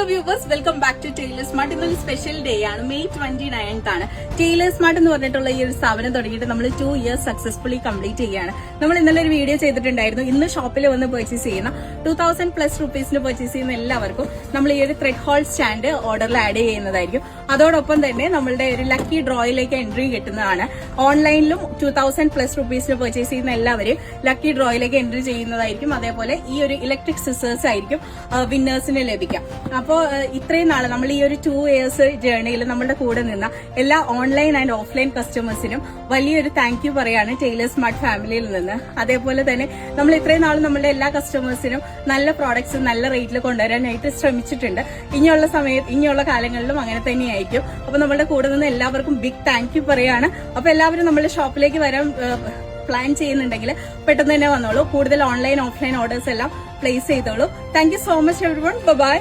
Hello viewers, welcome back to Tailors Smart. ഇന്നൊരു special day ആണ്, May 29th ആണ്. Tailors smart എന്ന് പറഞ്ഞിട്ടുള്ള ഈ ഒരു സ്ഥാപനം തുടങ്ങിയിട്ട് നമ്മൾ 2 years സക്സസ്ഫുള്ളി കംപ്ലീറ്റ് ചെയ്യുകയാണ്. നമ്മൾ ഇന്നലെ ഒരു വീഡിയോ ചെയ്തിട്ടുണ്ടായിരുന്നു. ഇന്ന് ഷോപ്പിൽ വന്ന് പർച്ചേസ് ചെയ്യുന്ന 2000+ rupees പർച്ചേസ് ചെയ്യുന്ന എല്ലാവർക്കും നമ്മൾ ഈ ഒരു ത്രെഡ് ഹോൾ സ്റ്റാൻഡ് ഓർഡറിൽ ആഡ് ചെയ്യുന്നതായിരിക്കും. അതോടൊപ്പം തന്നെ നമ്മളുടെ ഒരു ലക്കി ഡ്രോയിലേക്ക് എൻട്രി കിട്ടുന്നതാണ്. ഓൺലൈനിലും 2000+ rupees പർച്ചേസ് ചെയ്യുന്ന എല്ലാവരെയും ലക്കി ഡ്രോയിലേക്ക് എൻട്രി ചെയ്യുന്നതായിരിക്കും. അതേപോലെ ഈ ഒരു ഇലക്ട്രിക് സിസേഴ്സ് ആയിരിക്കും വിന്നേഴ്സിന് ലഭിക്കാം. അപ്പോൾ ഇത്രയും നാളെ നമ്മൾ ഈ ഒരു 2 years ജേർണിയിൽ നമ്മുടെ കൂടെ നിന്ന എല്ലാ ഓൺലൈൻ ആൻഡ് ഓഫ്ലൈൻ കസ്റ്റമേഴ്സിനും വലിയൊരു താങ്ക് യു പറയാണ് ടൈലേഴ്സ് സ്മാർട്ട് ഫാമിലിയിൽ നിന്ന്. അതേപോലെ തന്നെ നമ്മൾ ഇത്രയും നാളും നമ്മുടെ എല്ലാ കസ്റ്റമേഴ്സിനും നല്ല പ്രോഡക്ട്സ് നല്ല റേറ്റിൽ കൊണ്ടുവരാനായിട്ട് ശ്രമിച്ചിട്ടുണ്ട്. ഇനിയുള്ള കാലങ്ങളിലും അങ്ങനെ തന്നെയായിരിക്കും. അപ്പൊ നമ്മുടെ കൂടെ നിന്ന് എല്ലാവർക്കും ബിഗ് താങ്ക് യു പറയാണ്. അപ്പൊ എല്ലാവരും നമ്മുടെ ഷോപ്പിലേക്ക് വരാൻ പ്ലാൻ ചെയ്യുന്നുണ്ടെങ്കിൽ പെട്ടെന്ന് തന്നെ വന്നോളൂ. കൂടുതൽ ഓൺലൈൻ ഓഫ്ലൈൻ ഓർഡേഴ്സ് എല്ലാം പ്ലേസ് ചെയ്തോളൂ. Thank you so much everyone. By.